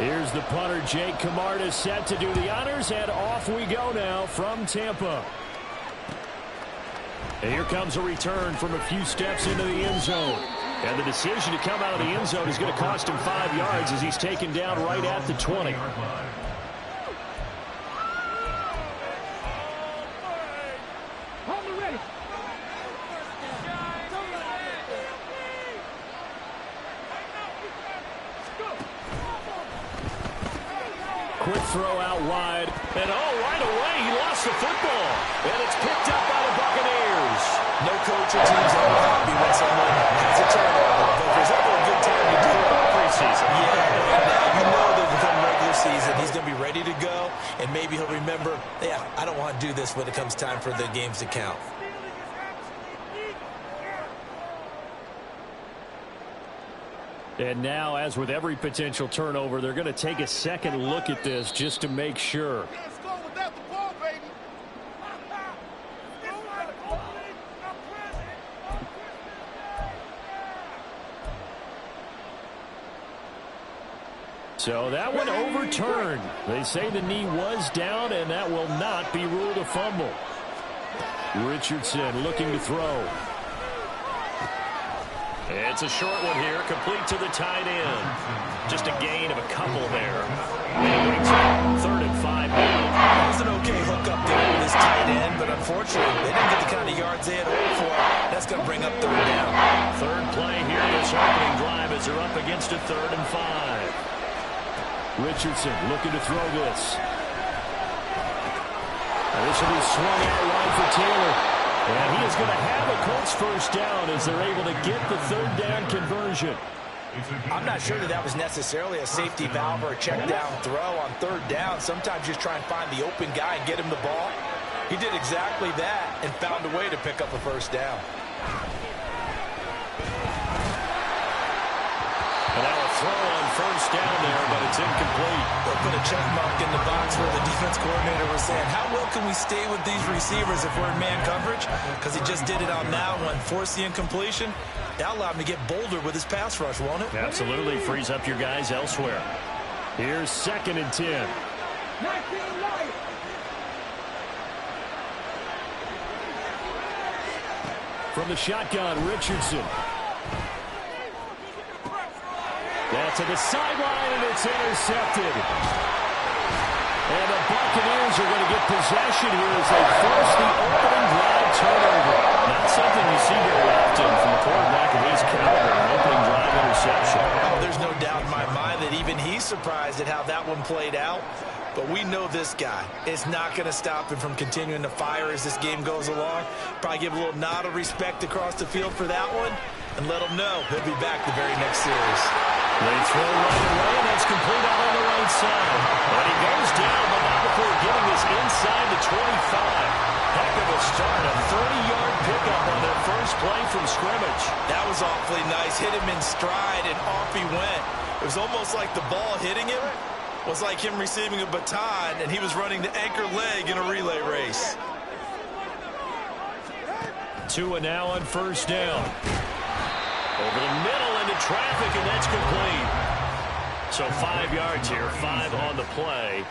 Here's the punter, Jake Camarda, set to do the honors, and off we go now from Tampa. And here comes a return from a few steps into the end zone. And the decision to come out of the end zone is going to cost him 5 yards as he's taken down right at the 20. Quick throw out wide. And right away, he lost the football. And it's picked up by the Buccaneers. No coach or team's ever happy when someone has a turnover. But there's ever a good time to do it in preseason. Yeah, and now you know that within regular season, he's going to be ready to go. And maybe he'll remember, yeah, I don't want to do this when it comes time for the games to count. And now, as with every potential turnover, they're going to take a second look at this just to make sure. So that one overturned. They say the knee was down, and that will not be ruled a fumble. Richardson looking to throw. It's a short one here, complete to the tight end. Just a gain of a couple there. And it brings up 3rd and 5 now. That was an okay hook up there with his tight end, but unfortunately, they didn't get the kind of yards they had hoped for. That's going to bring up 3rd down. Third play here, this opening drive as they're up against a 3rd and 5. Richardson looking to throw this. And this will be swung out wide for Taylor. And he is going to have a Colts first down as they're able to get the 3rd down conversion. I'm not sure that was necessarily a safety valve or a check down throw on 3rd down. Sometimes just try and find the open guy and get him the ball. He did exactly that and found a way to pick up a first down. And now a throw on first down there, but it's incomplete. They'll put a check mark in the box where the defense coordinator was saying, how well can we stay with these receivers if we're in man coverage? Because he just did it on that one, forced the incompletion. That allowed him to get bolder with his pass rush, won't it? Absolutely. Frees up your guys elsewhere. Here's 2nd and 10. From the shotgun, Richardson. That's to the sideline, and it's intercepted. And the Buccaneers are going to get possession here as they force the opening drive turnover. Not something you see very often from a quarterback of his caliber, an opening drive interception. Oh, there's no doubt in my mind that even he's surprised at how that one played out. But we know this guy is not going to stop him from continuing to fire as this game goes along. Probably give a little nod of respect across the field for that one and let him know he'll be back the very next series. They throw right away, and that's complete out on the right side. And he goes down, but not before getting this inside the 25. Heck of a start, a 30-yard pickup on their first play from scrimmage. That was awfully nice. Hit him in stride, and off he went. It was almost like the ball hitting him was like him receiving a baton, and he was running the anchor leg in a relay race. Tua now on first down. Over the middle into traffic, and that's complete. So 5 yards here, 5 on the play.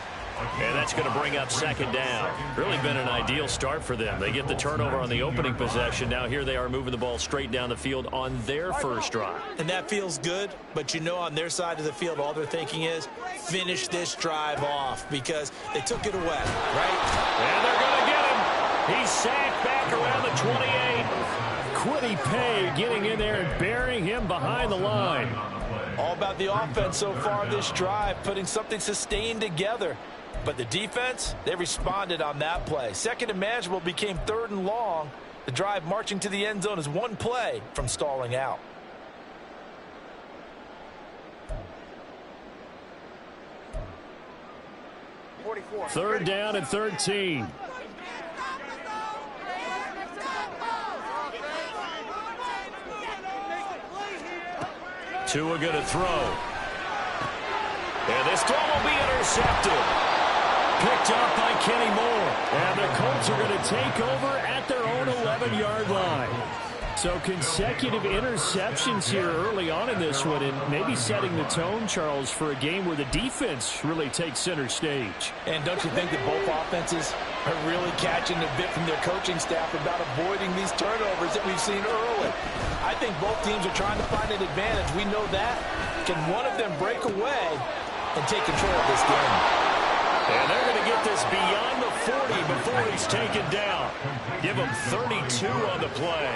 And that's going to bring up 2nd down. Really been an ideal start for them. They get the turnover on the opening possession. Now here they are moving the ball straight down the field on their first drive. And that feels good, but you know on their side of the field all they're thinking is finish this drive off because they took it away, right? And they're going to get him. He's sacked back around the 28. Quiddy Pay getting in there and burying him behind the line. All about the offense so far this drive, putting something sustained together. But the defense, they responded on that play. 2nd and manageable became 3rd and long. The drive marching to the end zone is one play from stalling out. Third down and 13. Tua going to throw. And this throw will be intercepted. Picked up by Kenny Moore. And the Colts are going to take over at their own 11-yard line. So consecutive interceptions here early on in this one, and maybe setting the tone, Charles, for a game where the defense really takes center stage. And don't you think that both offenses are really catching a bit from their coaching staff about avoiding these turnovers that we've seen early? I think both teams are trying to find an advantage. We know that. Can one of them break away and take control of this game? And they're going to get this beyond the 40 before he's taken down. Give him 32 on the play.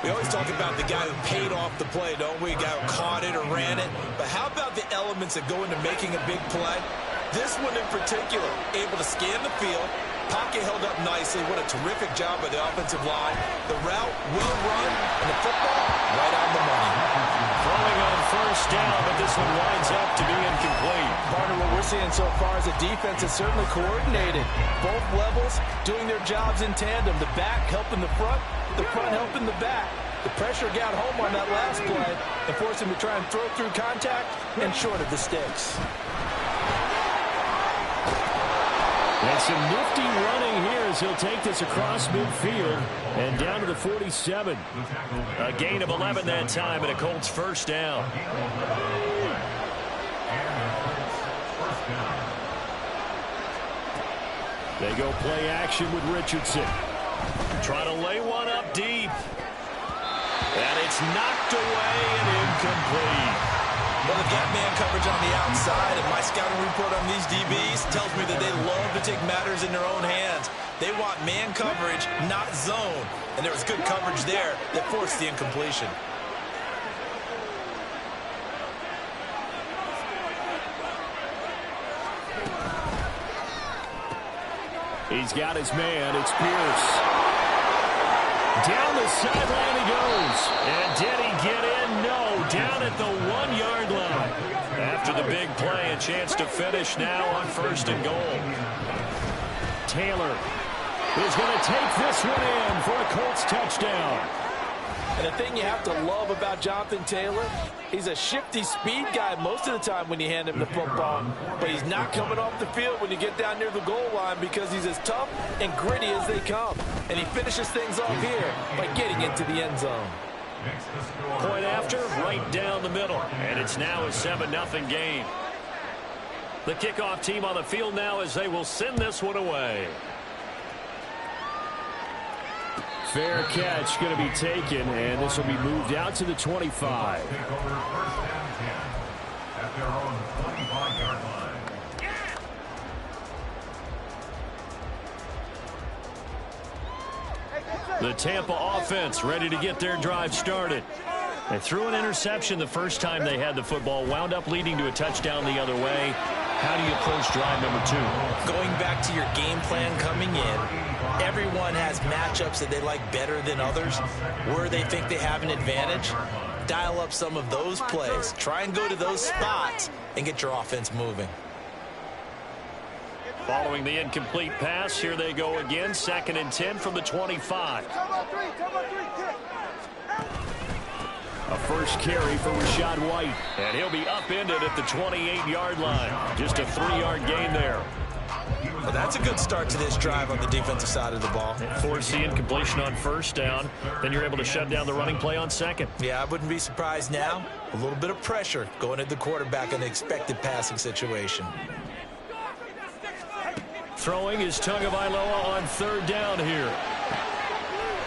We always talk about the guy who paid off the play, don't we? A guy who caught it or ran it. But how about the elements that go into making a big play? This one in particular, able to scan the field. Pocket held up nicely. What a terrific job by the offensive line. The route, well run, and the football right on the money. Throwing on first down, but this one winds up to be incomplete. Partner, what we're seeing so far is the defense is certainly coordinated. Both levels doing their jobs in tandem. The back helping the front helping the back. The pressure got home on that last play and forced him to try and throw through contact and short of the sticks. And some nifty running here as he'll take this across midfield and down to the 47. A gain of 11 that time and a Colts first down. They go play action with Richardson. Try to lay one up deep. And it's knocked away and incomplete. Well, they've got man coverage on the outside, and my scouting report on these DBs tells me that they love to take matters in their own hands. They want man coverage, not zone. And there was good coverage there that forced the incompletion. He's got his man. It's Pierce. Down the sideline he goes. And did he get in? No. Down at the 1-yard line. After the big play, a chance to finish now on first and goal. Taylor is going to take this one in for a Colts touchdown. And the thing you have to love about Jonathan Taylor, he's a shifty speed guy most of the time when you hand him the football. But he's not coming off the field when you get down near the goal line because he's as tough and gritty as they come. And he finishes things off here by getting into the end zone. Point after, right down the middle. And it's now a 7-0 game. The kickoff team on the field now as they will send this one away. Fair catch going to be taken, and this will be moved out to the 25. The Tampa offense ready to get their drive started. They threw an interception the first time they had the football, wound up leading to a touchdown the other way. How do you approach drive number 2? Going back to your game plan coming in, everyone has matchups that they like better than others, where they think they have an advantage. Dial up some of those plays. Try and go to those spots and get your offense moving. Following the incomplete pass, here they go again. 2nd and 10 from the 25. A first carry for Rashad White. And he'll be upended at the 28-yard line. Just a 3-yard gain there. Well, that's a good start to this drive on the defensive side of the ball. Force the incompletion on first down. Then you're able to shut down the running play on second. Yeah, I wouldn't be surprised now. A little bit of pressure going at the quarterback in the expected passing situation. Throwing is Tagovailoa on 3rd down here.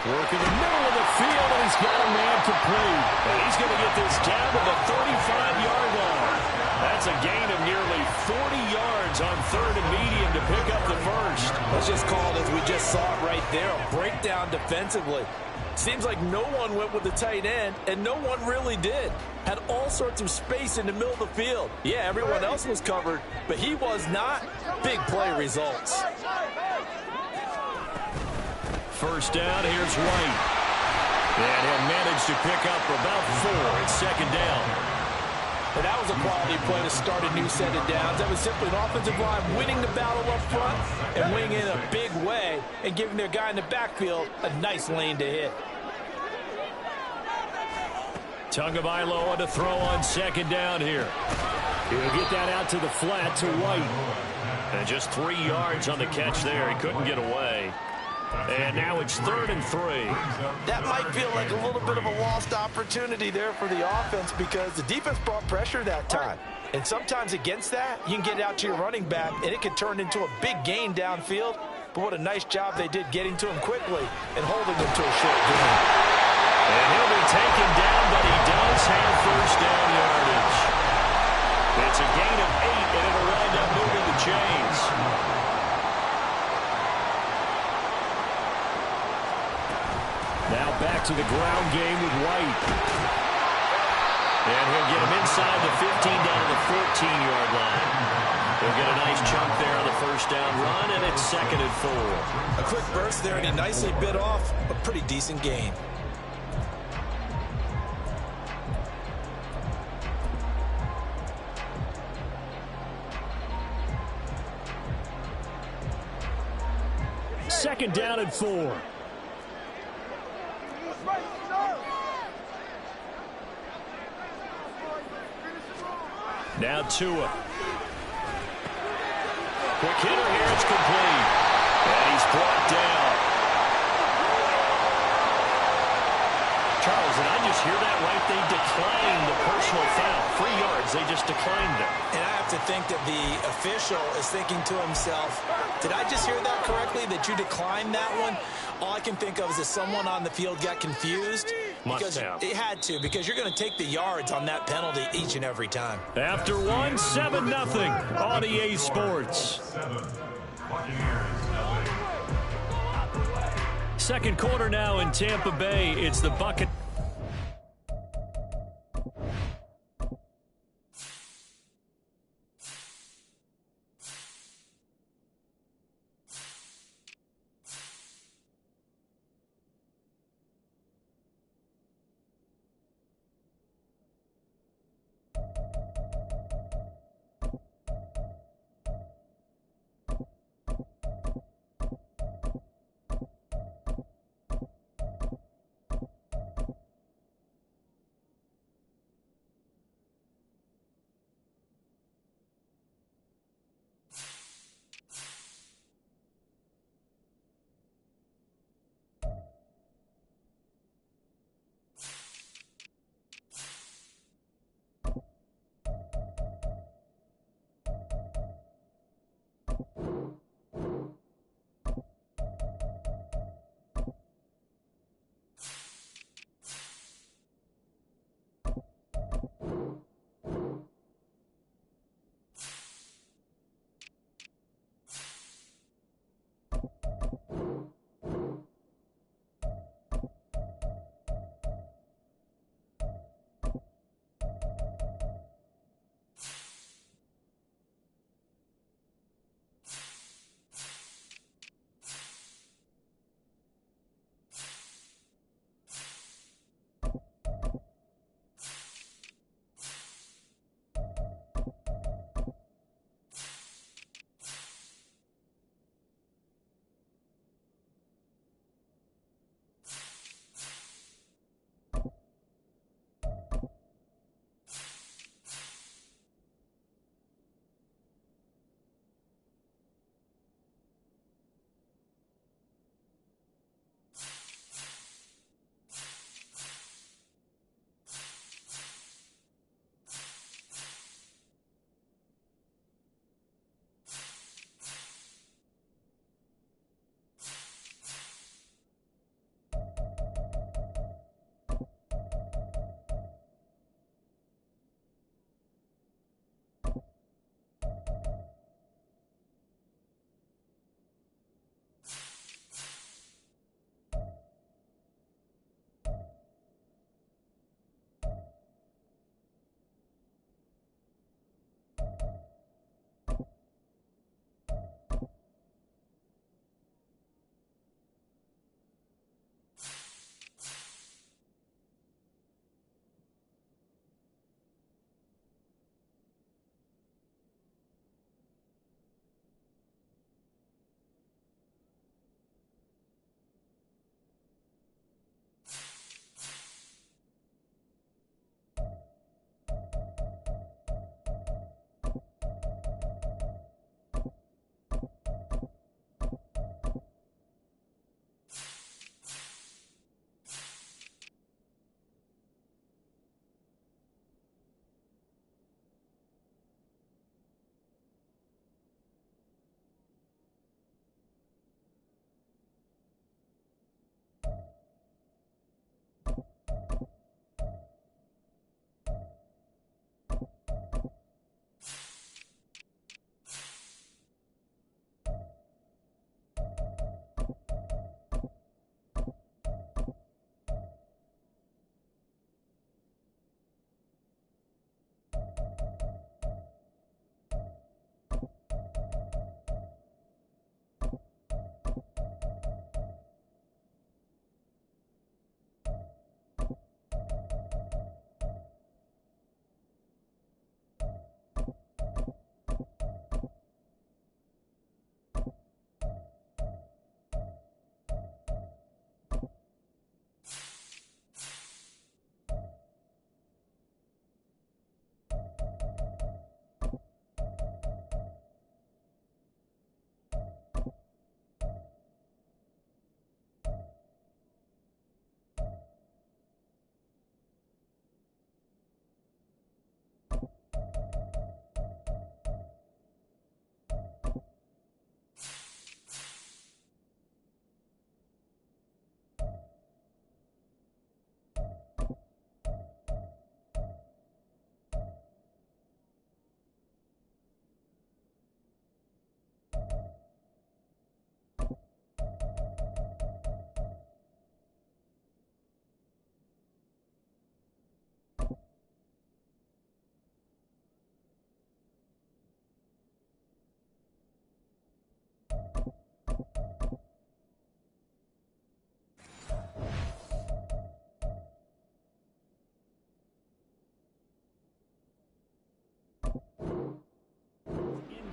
Working the middle of the field, and he's got a man complete. And he's going to get this down to the 35-yard line. That's a gain of nearly 40 yards on 3rd and medium to pick up the first. Let's just call it as we just saw it right there, a breakdown defensively. Seems like no one went with the tight end, and no one really did. Had all sorts of space in the middle of the field. Yeah, everyone else was covered, but he was not. Big play results. First down, here's White. And he'll manage to pick up about 4. It's 2nd down. And that was a quality play to start a new set of downs. That was simply an offensive line winning the battle up front and winning in a big way and giving their guy in the backfield a nice lane to hit. Tagovailoa to throw on 2nd down here. He'll get that out to the flat to White. And just 3 yards on the catch there. He couldn't get away. And now it's 3rd and 3. That might feel like a little bit of a lost opportunity there for the offense because the defense brought pressure that time. And sometimes against that, you can get out to your running back, and it could turn into a big gain downfield. But what a nice job they did getting to him quickly and holding him to a short gain. And he'll be taken down, but he does have first down yardage. It's a gain of 8, and it'll wind up moving the chains. Now back to the ground game with White. And he'll get him inside the 15 down to the 14-yard line. He'll get a nice chunk there on the first down run, and it's 2nd and 4. A quick burst there, and he nicely bit off a pretty decent gain. Second down and 4. Now Tua. Quick hitter here, it's complete. And he's brought down. Charles, did I just hear that right? They declined the personal foul. 3 yards, they just declined it. And I have to think that the official is thinking to himself, did I just hear that correctly, that you declined that one? All I can think of is that someone on the field got confused. Must have. It had to, because you're going to take the yards on that penalty each and every time. After 7-0 on EA Sports. Second quarter now in Tampa Bay. It's the Buccaneers.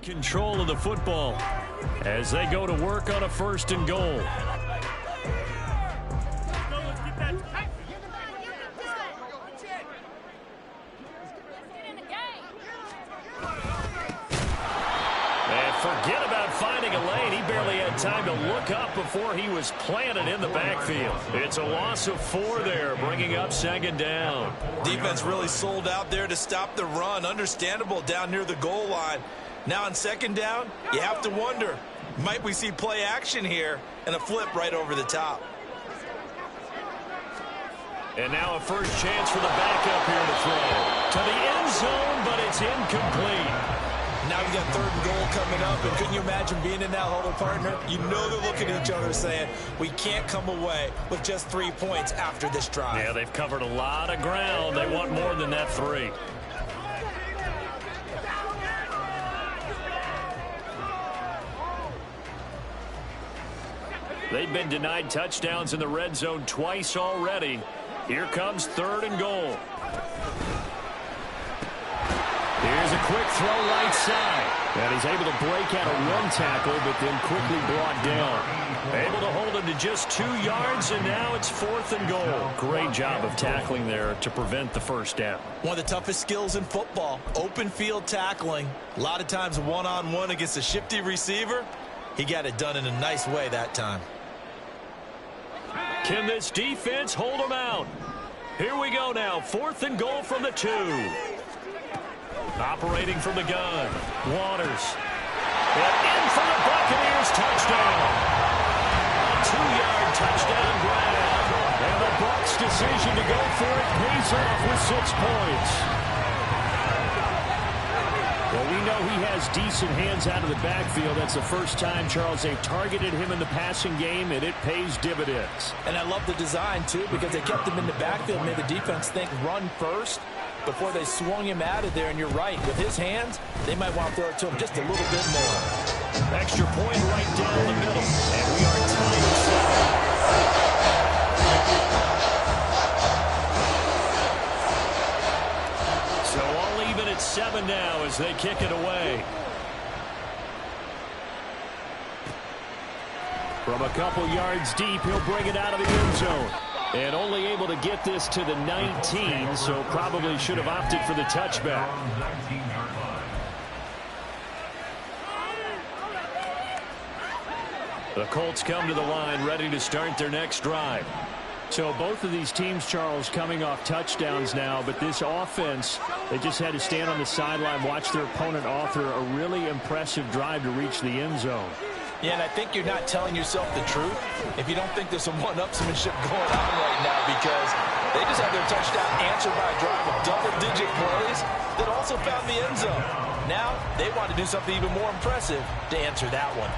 control of the football as they go to work on a 1st and goal. And forget about finding a lane. He barely had time to look up before he was planted in the backfield. It's a loss of 4 there, bringing up 2nd down. Defense really sold out there to stop the run. Understandable down near the goal line. Now on 2nd down, you have to wonder, might we see play action here and a flip right over the top? And now a first chance for the backup here to throw. To the end zone, but it's incomplete. Now you got 3rd and goal coming up, and couldn't you imagine being in that huddle, partner? You know they're looking at each other saying, we can't come away with just 3 points after this drive. Yeah, they've covered a lot of ground. They want more than that 3. They've been denied touchdowns in the red zone twice already. Here comes 3rd and goal. Here's a quick throw right side. And he's able to break out a run tackle, but then quickly brought down. Able to hold him to just 2 yards, and now it's 4th and goal. Great job of tackling there to prevent the 1st down. One of the toughest skills in football, open field tackling. A lot of times one-on-one against a shifty receiver. He got it done in a nice way that time. Can this defense hold him out? Here we go now. 4th and goal from the 2. Operating from the gun. Waters. And in for the Buccaneers. Touchdown. A 2-yard touchdown grab. And the Bucs' decision to go for it pays off with 6 points. Well, we know he has decent hands out of the backfield. That's the first time, Charles, they've targeted him in the passing game, and it pays dividends. And I love the design, too, because they kept him in the backfield, made the defense think run first before they swung him out of there. And you're right, with his hands, they might want to throw it to him just a little bit more. Extra point right down the middle, and we are tied at 7. So all even at 7 now as they kick it away. From a couple yards deep, he'll bring it out of the end zone. And only able to get this to the 19, so probably should have opted for the touchback. The Colts come to the line, ready to start their next drive. So both of these teams, Charles, coming off touchdowns now, but this offense, they just had to stand on the sideline, watch their opponent author a really impressive drive to reach the end zone. Yeah, and I think you're not telling yourself the truth if you don't think there's some one-upsmanship going on right now, because they just had their touchdown answered by a drive of double-digit plays that also found the end zone. Now they want to do something even more impressive to answer that one.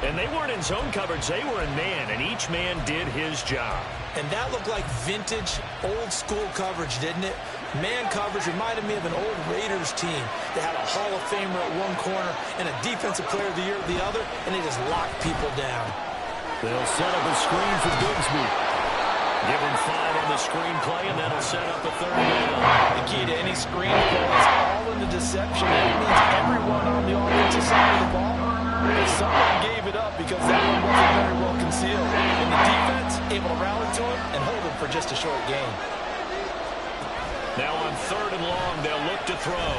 And they weren't in zone coverage, they were in man, and each man did his job. And that looked like vintage, old-school coverage, didn't it? Man coverage reminded me of an old Raiders team that had a Hall of Famer at one corner and a Defensive Player of the Year at the other, and they just locked people down. They'll set up a screen for Bigsby. Give him 5 on the screen play, and that'll set up a 3rd down. The key to any screen play is all in the deception. That means everyone on the offensive side of the ball. Someone gave it up because that one wasn't very well concealed. And the defense able to rally to him and hold him for just a short gain. Now on 3rd and long, they'll look to throw.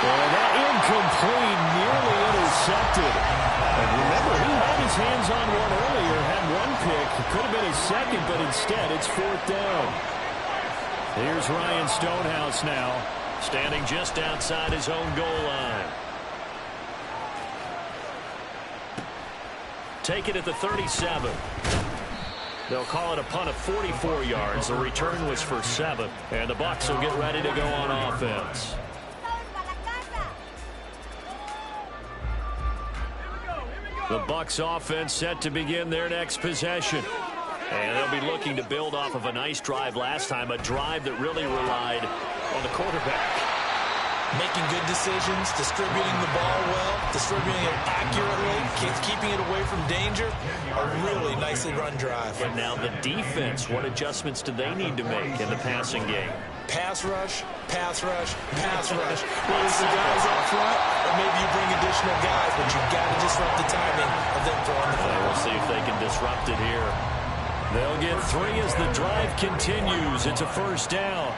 And that incomplete, nearly intercepted. And remember, he had his hands on one earlier, had one pick. It could have been his second, but instead it's 4th down. Here's Ryan Stonehouse now, standing just outside his own goal line. Take it at the 37. They'll call it a punt of 44 yards. The return was for 7. And the Bucs will get ready to go on offense. The Bucs offense set to begin their next possession. And they'll be looking to build off of a nice drive last time, a drive that really relied on the quarterback. Making good decisions, distributing the ball well, distributing it accurately, keeping it away from danger. A really nicely run drive. But now the defense, what adjustments do they need to make in the passing game? pass rush, pass rush, pass rush. Whether it's the guys up front or maybe you bring additional guys, but you've got to disrupt the timing of them throwing the football. We'll see if they can disrupt it here. They'll get 3 as the drive continues. It's a first down.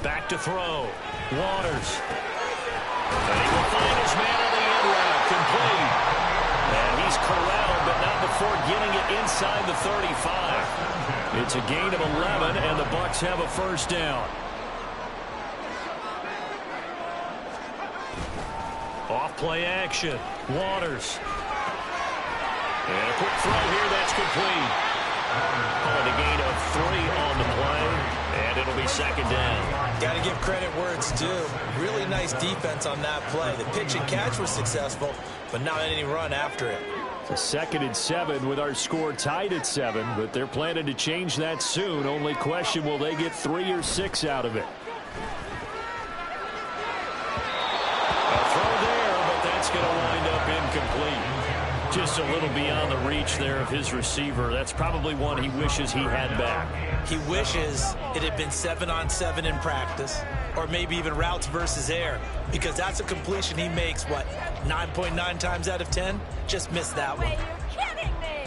Back to throw. Waters. And he will find his man on the end route. Complete. And he's corralled, but not before getting it inside the 35. It's a gain of 11, and the Bucs have a first down. Off play action. Waters. And a quick throw here. That's complete. And a gain of 3 on the play. And it'll be second down. Got to give credit where it's due. Really nice defense on that play. The pitch and catch was successful, but not any run after it. It's a 2nd and 7 with our score tied at 7, but they're planning to change that soon. Only question, will they get 3 or 6 out of it? A throw there, but that's going to wind up incomplete. Just a little beyond the reach there of his receiver. That's probably one he wishes he had back. He wishes it had been 7-on-7 in practice, or maybe even routes versus air, because that's a completion he makes, what, 9.9 times out of 10? Just missed that one. You're kidding me.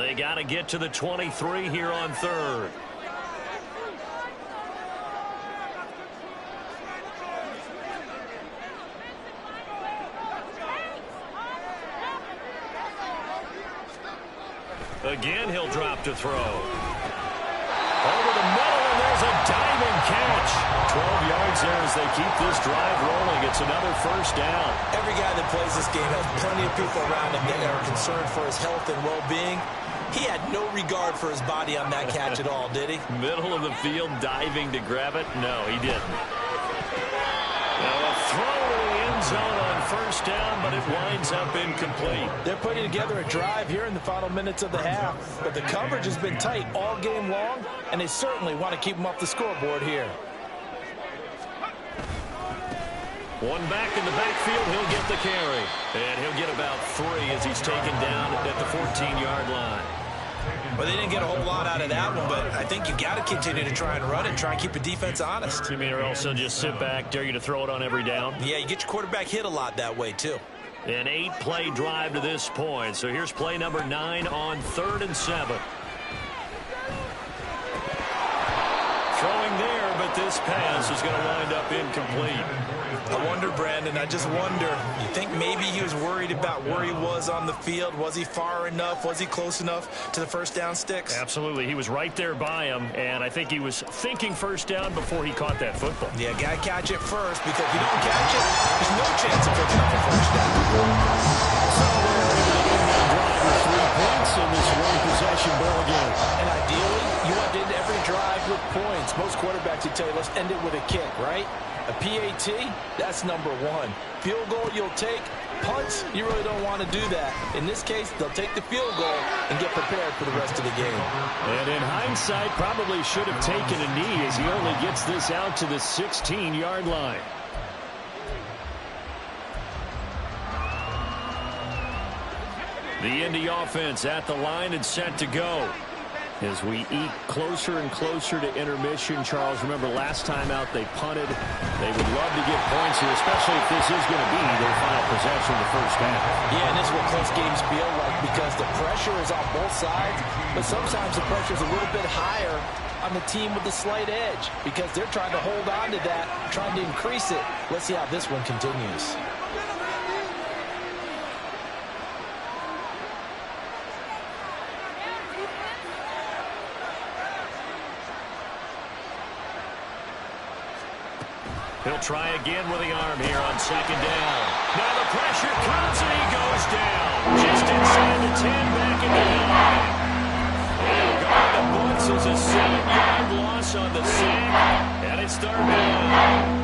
They got to get to the 23 here on 3rd. Again, he'll drop to throw. Over the middle, and there's a diving catch. 12 yards there as they keep this drive rolling. It's another first down. Every guy that plays this game has plenty of people around him that are concerned for his health and well-being. He had no regard for his body on that catch at all, did he? Middle of the field, diving to grab it. No, he didn't. Now a throw to the end zone on first down, but it winds up incomplete. They're putting together a drive here in the final minutes of the half, but the coverage has been tight all game long, and they certainly want to keep them off the scoreboard here. One back in the backfield, he'll get the carry. And he'll get about 3 as he's taken down at the 14-yard line. Well, they didn't get a whole lot out of that one, but I think you got to continue to try and run it, try and keep the defense honest. You mean or also just sit back, dare you to throw it on every down? Yeah, you get your quarterback hit a lot that way, too. An 8-play drive to this point. So here's play number 9 on 3rd and 7. Throwing there, but this pass is going to wind up incomplete. I wonder, Brandon, I just wonder, you think maybe he was worried about where he was on the field? Was he far enough? Was he close enough to the first down sticks? Absolutely. He was right there by him, and I think he was thinking first down before he caught that football. Yeah, got to catch it first, because if you don't catch it, there's no chance of picking up a first down. So they're able to end that drive with 3 points in this one-possession ball game. And ideally, you want to end every drive with points. Most quarterbacks would tell you, let's end it with a kick, right? A PAT, that's number 1. Field goal you'll take. Punts, you really don't want to do that. In this case, they'll take the field goal and get prepared for the rest of the game. And in hindsight, probably should have taken a knee as he only gets this out to the 16-yard line. The Indy offense at the line and set to go. As we eat closer and closer to intermission, Charles, remember last time out they punted. They would love to get points here, especially if this is going to be their final possession of the first half. Yeah, and this is what close games feel like, because the pressure is on both sides, but sometimes the pressure is a little bit higher on the team with the slight edge, because they're trying to hold on to that, trying to increase it. Let's see how this one continues. He'll try again with the arm here on second down. Now the pressure comes and he goes down. Just inside the 10, back in the 9. And going to blitz is a 7-yard loss on the sack. And it's 3rd down.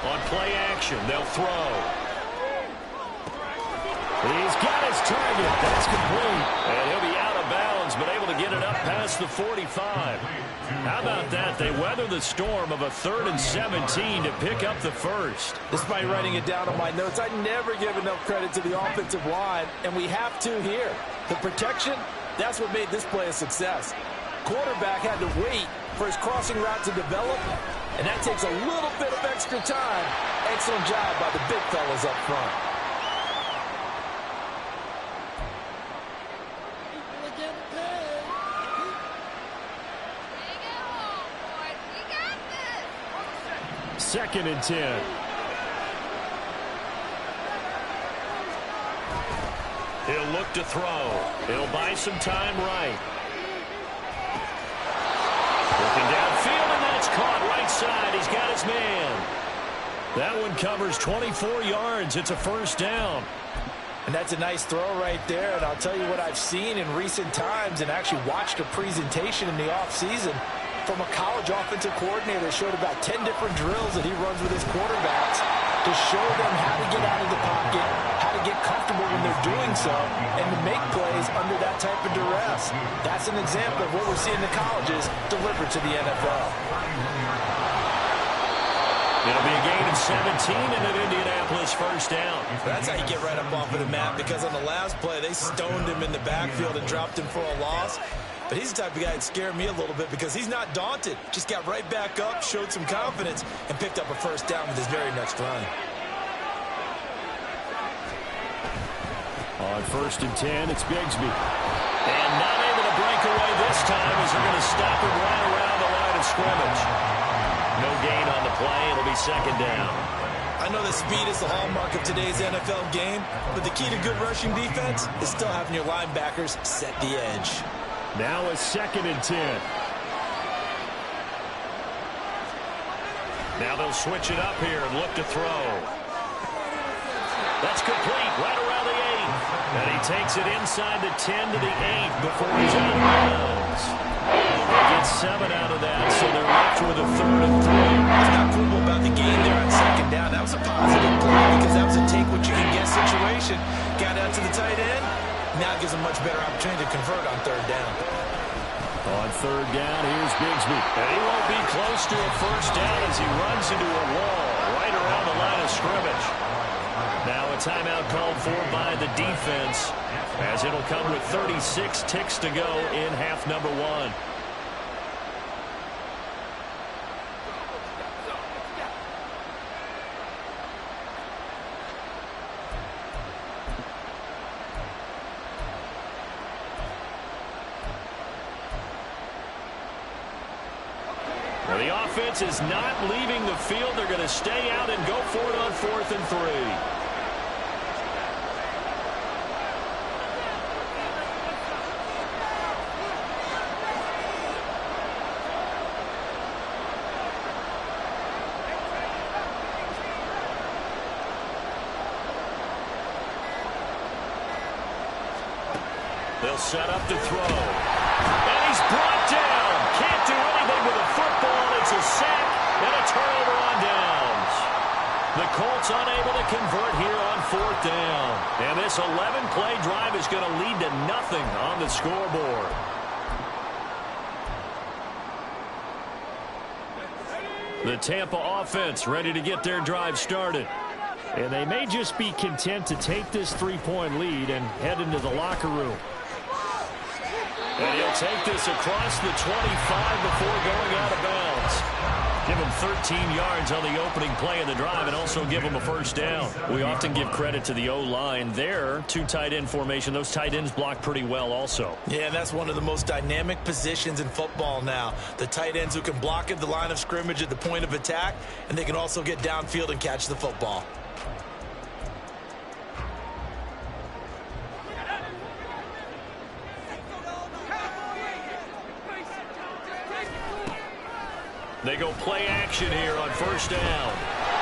On play action, they'll throw. He's got his target. That's complete. And he'll be out of bounds, but able to get it up past the 45. How about that? They weather the storm of a 3rd and 17 to pick up the first. Despite writing it down on my notes, I never give enough credit to the offensive line, and we have to here. The protection, that's what made this play a success. Quarterback had to wait for his crossing route to develop, and that takes a little bit of extra time. Excellent job by the big fellas up front. Second and 10. He'll look to throw. He'll buy some time right. Looking downfield, and that's caught right side. He's got his man. That one covers 24 yards. It's a first down. And that's a nice throw right there. And I'll tell you what I've seen in recent times and actually watched a presentation in the offseason from a college offensive coordinator that showed about 10 different drills that he runs with his quarterbacks to show them how to get out of the pocket, how to get comfortable when they're doing so, and to make plays under that type of duress. That's an example of what we're seeing in the colleges delivered to the NFL. It'll be a gain of 17 and an Indianapolis first down. That's how you get right up off of the map, because on the last play, they stoned him in the backfield and dropped him for a loss. But he's the type of guy that scared me a little bit because he's not daunted. Just got right back up, showed some confidence, and picked up a first down with his very next run. On 1st and 10, it's Bigsby. And not able to break away this time as they're going to stop him right around the line of scrimmage. No gain on the play. It'll be second down. I know that speed is the hallmark of today's NFL game, but the key to good rushing defense is still having your linebackers set the edge. Now a 2nd and 10. Now they'll switch it up here and look to throw. That's complete right around the 8. And he takes it inside the 10 to the 8 before he's out of bounds. They get 7 out of that, so they're left with a 3rd and 3. It's not cool about the game there on 2nd down. That was a positive play because that was a take-what-you-can-get situation. Got out to the tight end. Now it gives a much better opportunity to convert on 3rd down. On 3rd down, here's Bigsby. And he won't be close to a first down as he runs into a wall right around the line of scrimmage. Now a timeout called for by the defense as it'll come with 36 ticks to go in half number 1. Well, the offense is not leaving the field. They're going to stay out and go for it on 4th and 3. They'll set up to throw. And he's brought down. Can't do anything with a football. It's a sack and a turnover on downs. The Colts unable to convert here on 4th down. And this 11-play drive is going to lead to nothing on the scoreboard. The Tampa offense ready to get their drive started. And they may just be content to take this 3-point lead and head into the locker room. And he'll take this across the 25 before going out of bounds. Give him 13 yards on the opening play of the drive and also give him a first down. We often give credit to the O-line there. 2 tight end formation. Those tight ends block pretty well also. Yeah, and that's one of the most dynamic positions in football now. The tight ends who can block at the line of scrimmage at the point of attack, and they can also get downfield and catch the football. They go play action here on 1st down.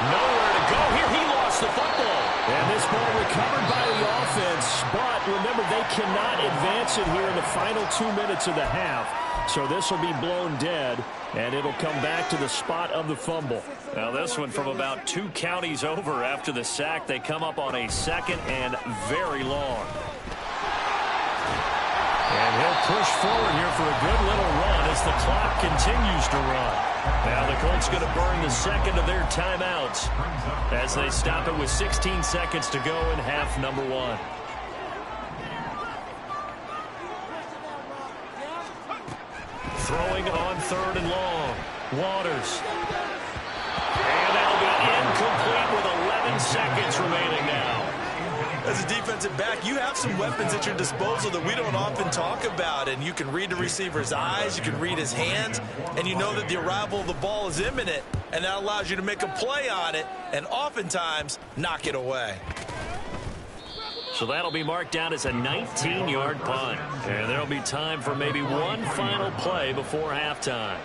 Nowhere to go here. He lost the football. And this ball recovered by the offense. But remember, they cannot advance it here in the final 2 minutes of the half. So this will be blown dead, and it'll come back to the spot of the fumble. Now this one from about 2 counties over after the sack. They come up on a second and very long. And he'll push forward here for a good little run as the clock continues to run. Now the Colts going to burn the second of their timeouts as they stop it with 16 seconds to go in half number 1. Throwing on 3rd and long. Waters. And that'll be incomplete with 11 seconds remaining now. As a defensive back, you have some weapons at your disposal that we don't often talk about. And you can read the receiver's eyes, you can read his hands, and you know that the arrival of the ball is imminent. And that allows you to make a play on it and oftentimes knock it away. So that'll be marked down as a 19-yard punt. And there'll be time for maybe one final play before halftime.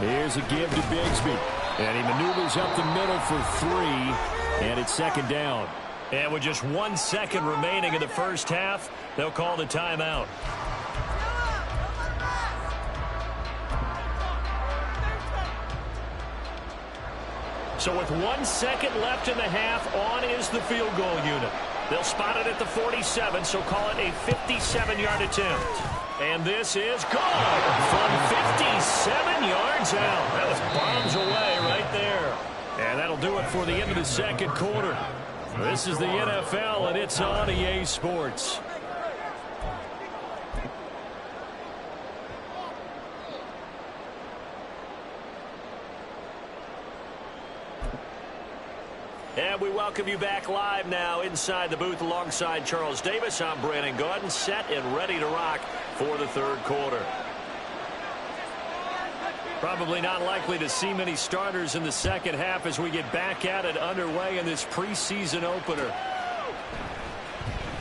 Here's a give to Bigsby. And he maneuvers up the middle for 3. And it's 2nd down. And with just 1 second remaining in the first half, they'll call the timeout. So with 1 second left in the half, on is the field goal unit. They'll spot it at the 47, so call it a 57-yard attempt. And this is good from 57 yards out. That was bombs away right there. And that'll do it for the end of the second quarter. This is the NFL, and it's on EA Sports. And we welcome you back live now inside the booth alongside Charles Davis. I'm Brandon Gaudin, set and ready to rock for the third quarter. Probably not likely to see many starters in the second half as we get back at it underway in this preseason opener.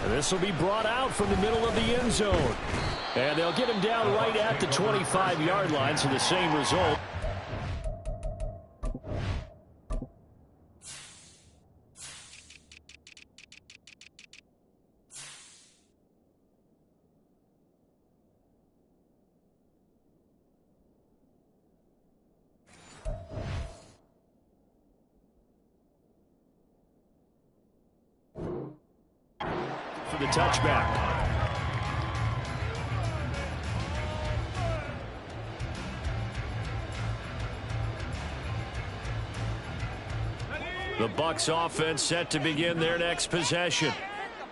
And this will be brought out from the middle of the end zone. And they'll get him down right at the 25-yard line, so the same result. The touchback. The Bucs offense set to begin their next possession.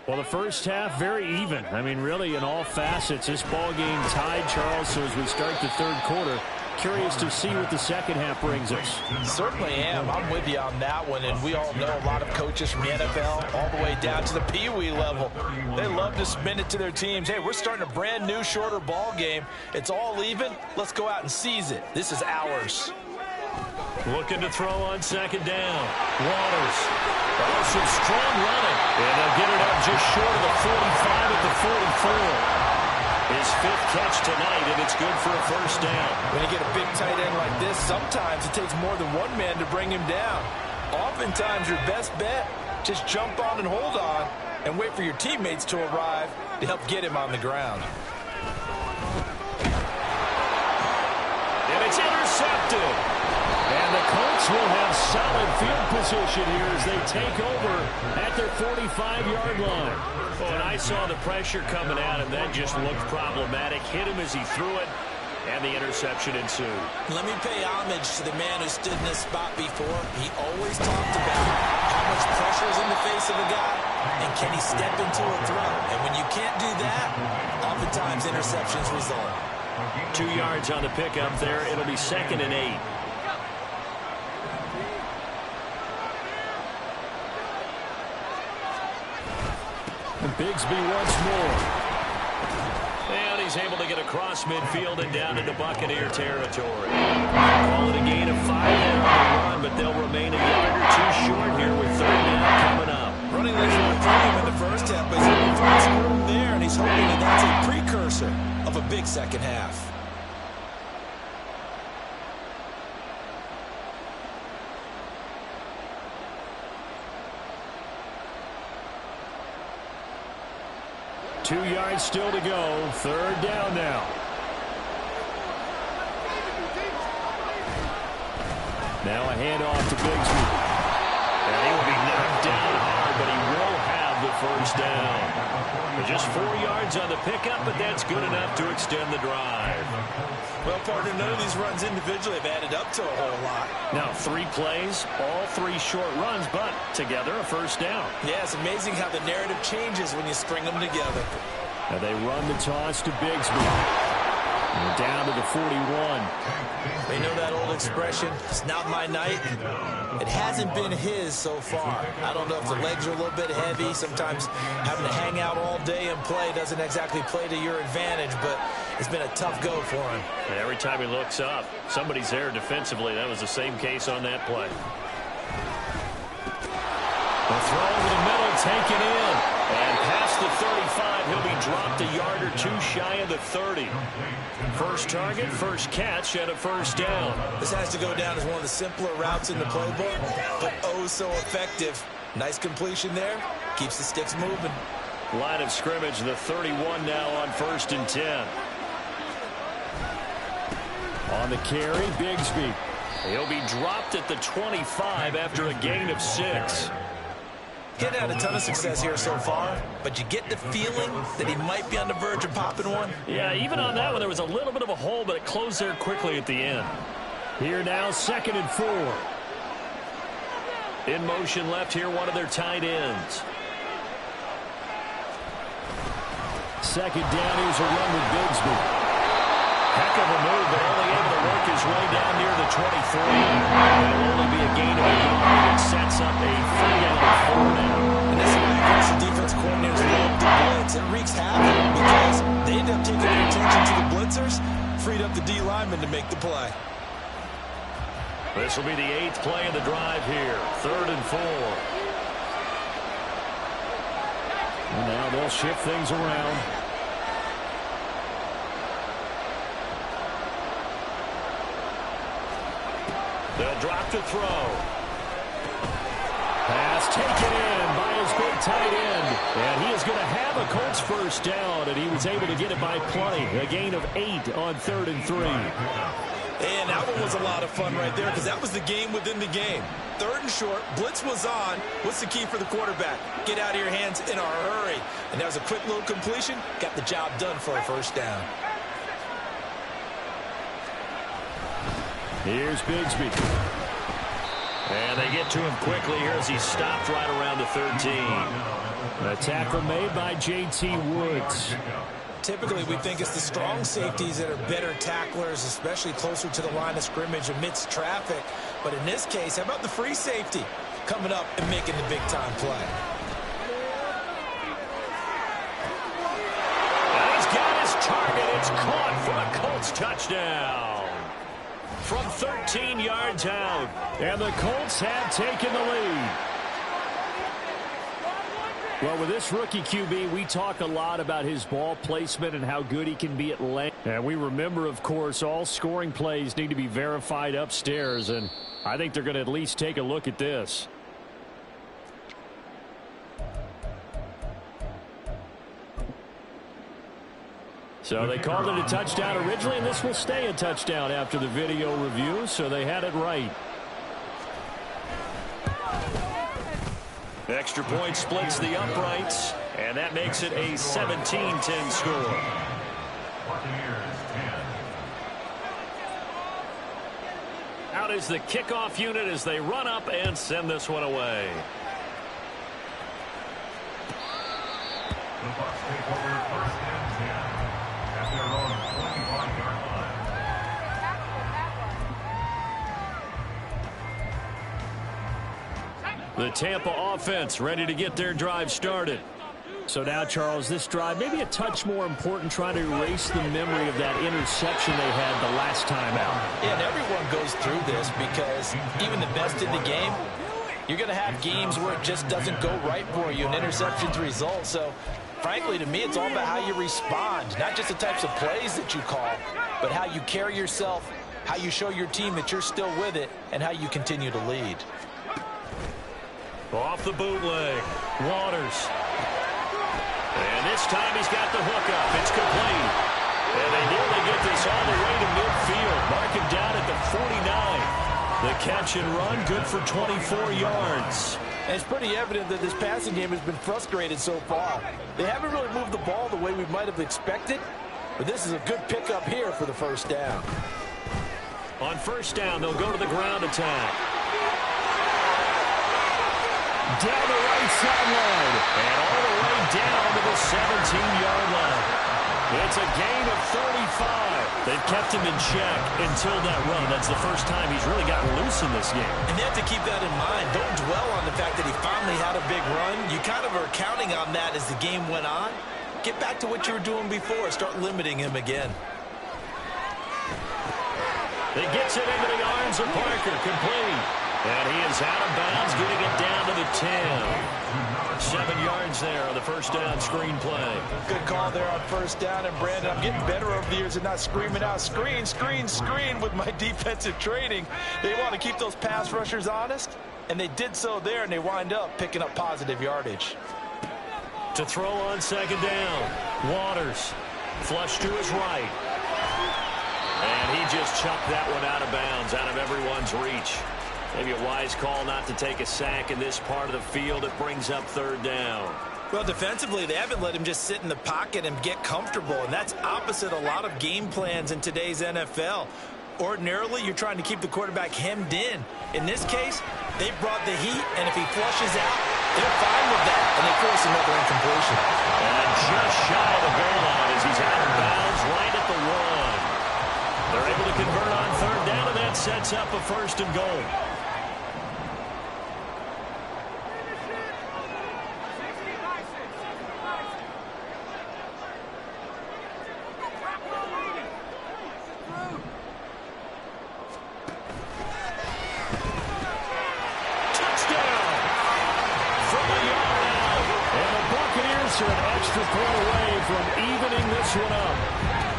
Well, the first half very even. I mean, really in all facets. This ball game tied, Charles. So as we start the third quarter, curious to see what the second half brings us. Certainly am. I'm with you on that one. And we all know a lot of coaches from the NFL all the way down to the Pee-wee level. They love to spin it to their teams. Hey, we're starting a brand new, shorter ball game. It's all even. Let's go out and seize it. This is ours. Looking to throw on 2nd down. Waters. Oh, some strong running. And they'll get it up just short of the 45 at the 44. His 5th catch tonight, and it's good for a first down. When you get a big tight end like this, sometimes it takes more than one man to bring him down. Oftentimes, your best bet, just jump on and hold on and wait for your teammates to arrive to help get him on the ground. And it's intercepted. And the Colts will have solid field position here as they take over at their 45-yard line. Oh, and I saw the pressure coming out, and that just looked problematic. Hit him as he threw it, and the interception ensued. Let me pay homage to the man who stood in this spot before. He always talked about how much pressure is in the face of a guy, and can he step into a throw. And when you can't do that, oftentimes interceptions result. 2 yards on the pickup there. It'll be 2nd and 8. Bigsby once more. And he's able to get across midfield and down into Buccaneer territory. Call it a gain of 5 there on the run, but they'll remain a yard or 2 short here with 3rd down coming up. Running lanes were premium in the first half, but he's looking for some room there, and he's hoping that that's a precursor of a big second half. 2 yards still to go. Third down now. Now a handoff to Bigsby. And he will be knocked down hard, but he will have the first down. Just 4 yards on the pickup, but that's good enough to extend the drive. Well, partner, none of these runs individually have added up to a whole lot. Now 3 plays, all 3 short runs, but together a first down. Yeah, it's amazing how the narrative changes when you string them together. Now they run the toss to Bigsby. And down to the 41. You know that old expression, it's not my night? It hasn't been his so far. I don't know if the legs are a little bit heavy. Sometimes having to hang out all day and play doesn't exactly play to your advantage, but it's been a tough go for him. And every time he looks up, somebody's there defensively. That was the same case on that play. The throw over the middle, taken in. And past the 35, he'll be dropped a yard or 2 shy of the 30. First target, first catch, and a first down. This has to go down as one of the simpler routes in the playbook, but oh so effective. Nice completion there. Keeps the sticks moving. Line of scrimmage, the 31 now on 1st and 10. On the carry, Bigsby. He'll be dropped at the 25 after a gain of 6. Getting had a ton of success here so far, but you get the feeling that he might be on the verge of popping one. Yeah, even on that one, there was a little bit of a hole, but it closed there quickly at the end. Here now, 2nd and 4. In motion left here, one of their tight ends. 2nd down, here's a run with Bigsby. Heck of a move, but only able to work his way down near the 23. It'll only be a gain of a yard. It sets up a 3rd and 4 now. And this is why the defense coordinators love the blitz. It wreaks havoc because they end up taking their attention to the blitzers, freed up the D lineman to make the play. This will be the 8th play of the drive here. 3rd and 4. And now they'll shift things around. They'll drop the throw. Pass taken in by his big tight end. And he is going to have a Colts first down, and he was able to get it by play. A gain of 8 on 3rd and 3. And that one was a lot of fun right there because that was the game within the game. 3rd and short, blitz was on. What's the key for the quarterback? Get out of your hands in a hurry. And that was a quick little completion. Got the job done for a first down. Here's Bigsby. And they get to him quickly here as he stopped right around the 13. A tackle made by J.T. Woods. Typically, we think it's the strong safeties that are better tacklers, especially closer to the line of scrimmage amidst traffic. But in this case, how about the free safety coming up and making the big-time play? And he's got his target. It's caught for a Colts touchdown. From 13 yards out. And the Colts have taken the lead. Well, with this rookie QB, we talk a lot about his ball placement and how good he can be at length. And we remember, of course, all scoring plays need to be verified upstairs. And I think they're going to at least take a look at this. So they called it a touchdown originally, and this will stay a touchdown after the video review, so they had it right. Extra point splits the uprights, and that makes it a 17-10 score. Out is the kickoff unit as they run up and send this one away. The Tampa offense ready to get their drive started. So now, Charles, this drive maybe a touch more important, trying to erase the memory of that interception they had the last time out. Yeah, and everyone goes through this because even the best in the game, you're going to have games where it just doesn't go right for you, and interceptions result. So, frankly, to me, it's all about how you respond, not just the types of plays that you call, but how you carry yourself, how you show your team that you're still with it, and how you continue to lead. Off the bootleg, Waters. And this time he's got the hook up. It's complete. And they nearly get this all the way to midfield. Mark him down at the 49. The catch and run, good for 24 yards. And it's pretty evident that this passing game has been frustrated so far. They haven't really moved the ball the way we might have expected, but this is a good pickup here for the first down. On first down, they'll go to the ground attack. Down the right sideline. And all the way down to the 17-yard line. It's a gain of 35. They've kept him in check until that run. That's the first time he's really gotten loose in this game. And you have to keep that in mind. Don't dwell on the fact that he finally had a big run. You kind of are counting on that as the game went on. Get back to what you were doing before. Start limiting him again. He gets it into the arms of Parker, complete. And he is out of bounds, getting it down to the 10. 7 yards there on the first down screen play. Good call there on first down. And, Brandon, I'm getting better over the years and not screaming out, screen, screen, screen with my defensive training. They want to keep those pass rushers honest, and they did so there, and they wind up picking up positive yardage. To throw on second down, Waters. Flush to his right. And he just chucked that one out of bounds, out of everyone's reach. Maybe a wise call not to take a sack in this part of the field. It brings up third down. Well, defensively, they haven't let him just sit in the pocket and get comfortable, and that's opposite a lot of game plans in today's NFL. Ordinarily, you're trying to keep the quarterback hemmed in. In this case, they brought the heat, and if he flushes out, they're fine with that, and they force another incompletion. And just shy of the goal line as he's out of bounds right at the 1. They're able to convert on third down, and that sets up a first and goal. An extra point away from evening this one up.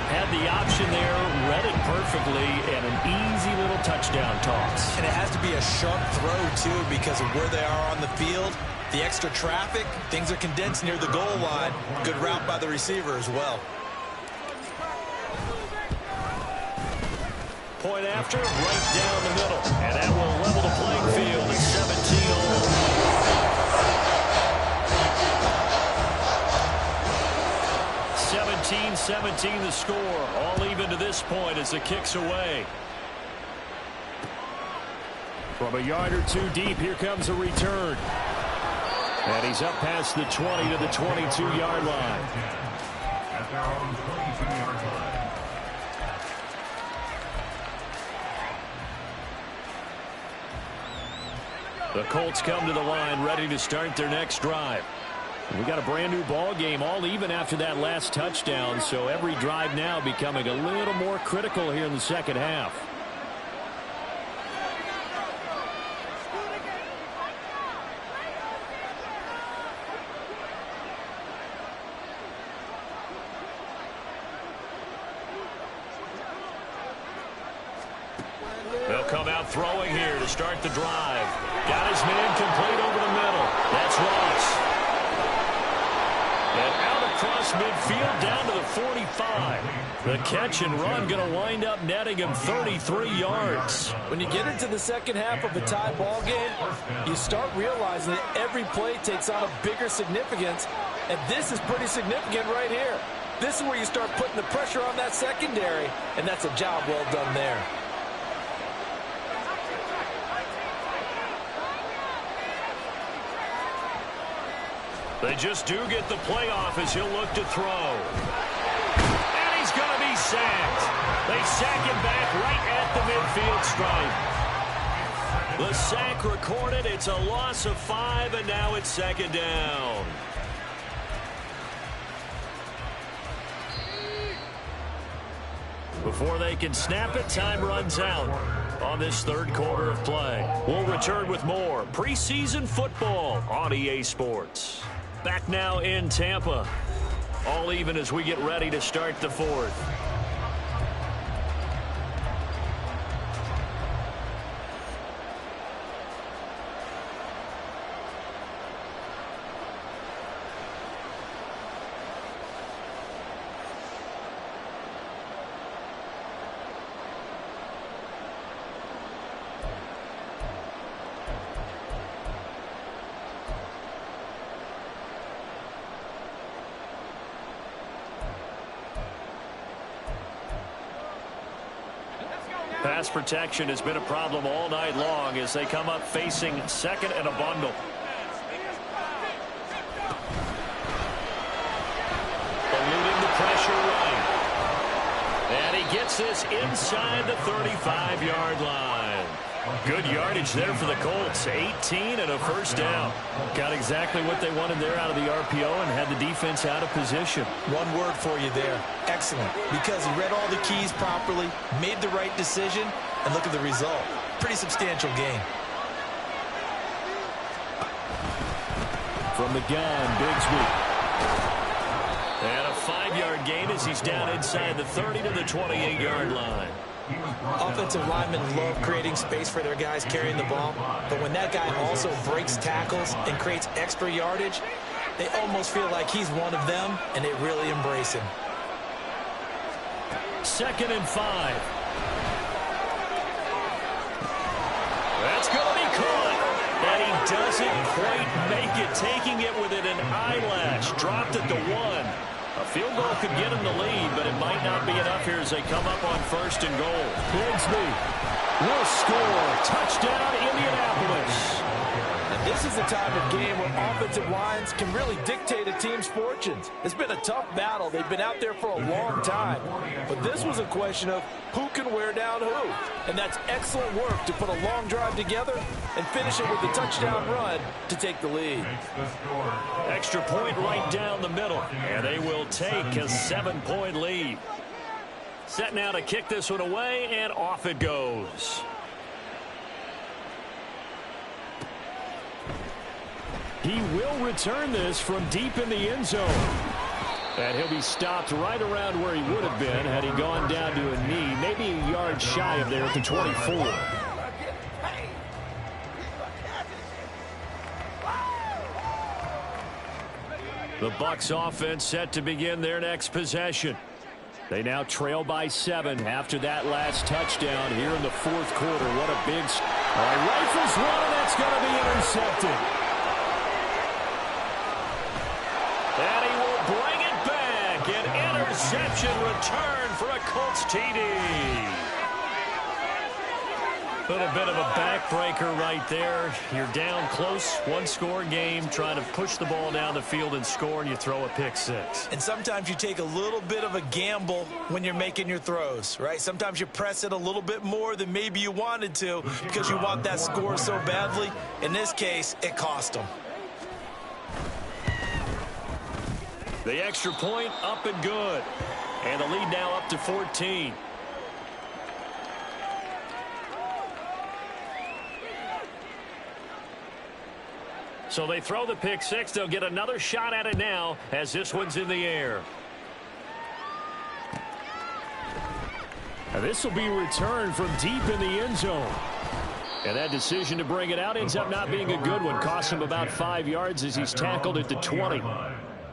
Had the option there, read it perfectly, and an easy little touchdown toss. And it has to be a sharp throw, too, because of where they are on the field. The extra traffic, things are condensed near the goal line. Good route by the receiver as well. Point after, right down the middle. And that will level the playing field at 17-all. 17-17 the score. All even to this point as the kick's away. From a yard or two deep, here comes a return. And he's up past the 20 to the 22-yard line. The Colts come to the line ready to start their next drive. We got a brand new ball game, all even after that last touchdown, so every drive now becoming a little more critical here in the second half. They'll come out throwing here to start the drive. Got his man complete over the middle. That's Ross. And out across midfield down to the 45. The catch and run going to wind up netting him 33 yards. When you get into the second half of a tie ball game, you start realizing that every play takes on a bigger significance, and this is pretty significant right here. This is where you start putting the pressure on that secondary, and that's a job well done there. They just do get the play off as he'll look to throw. And he's going to be sacked. They sack him back right at the midfield stripe. The sack recorded. It's a loss of 5, and now it's second down. Before they can snap it, time runs out on this third quarter of play. We'll return with more preseason football on EA Sports. Back now in Tampa. All even as we get ready to start the fourth. Pass protection has been a problem all night long as they come up facing second and a bundle. Eluding the pressure right. And he gets this inside the 35-yard line. Good yardage there for the Colts. 18 and a first down. Got exactly what they wanted there out of the RPO and had the defense out of position. One word for you there. Excellent. Because he read all the keys properly, made the right decision, and look at the result. Pretty substantial gain. From the gun, Bigsby. And a 5-yard gain as he's down inside the 30 to the 28-yard line. Offensive linemen love creating space for their guys carrying the ball, but when that guy also breaks tackles and creates extra yardage, they almost feel like he's one of them, and they really embrace him. 2nd and 5. That's going to be caught. And he doesn't quite make it, taking it within an eyelash. Dropped at the 1. A field goal could get him the lead, but it might not be enough here as they come up on 1st and goal. Bigsby will score. Touchdown, Indianapolis. And this is the type of game where offensive lines can really dictate a team's fortunes. It's been a tough battle. They've been out there for a long time. But this was a question of who can wear down who. And that's excellent work to put a long drive together and finish it with a touchdown run to take the lead. Extra point right down the middle. And they will take a 7-point lead. Set now to kick this one away, and off it goes. He will return this from deep in the end zone. And he'll be stopped right around where he would have been had he gone down to a knee, maybe a yard shy of there at the 24. The Bucs offense set to begin their next possession. They now trail by 7 after that last touchdown here in the 4th quarter. What a big... rifles one, and that's going to be intercepted. And he will bring it back. An interception return for a Colts TD. Little bit of a backbreaker right there. You're down close, 1-score game, trying to push the ball down the field and score, and you throw a pick 6. And sometimes you take a little bit of a gamble when you're making your throws, right? Sometimes you press it a little bit more than maybe you wanted to because you want that score so badly. In this case, it cost them. The extra point up and good. And the lead now up to 14. So they throw the pick 6. They'll get another shot at it now as this one's in the air. And this will be returned from deep in the end zone. And that decision to bring it out ends up not being a good one. Costs him about 5 yards as he's tackled at the 20.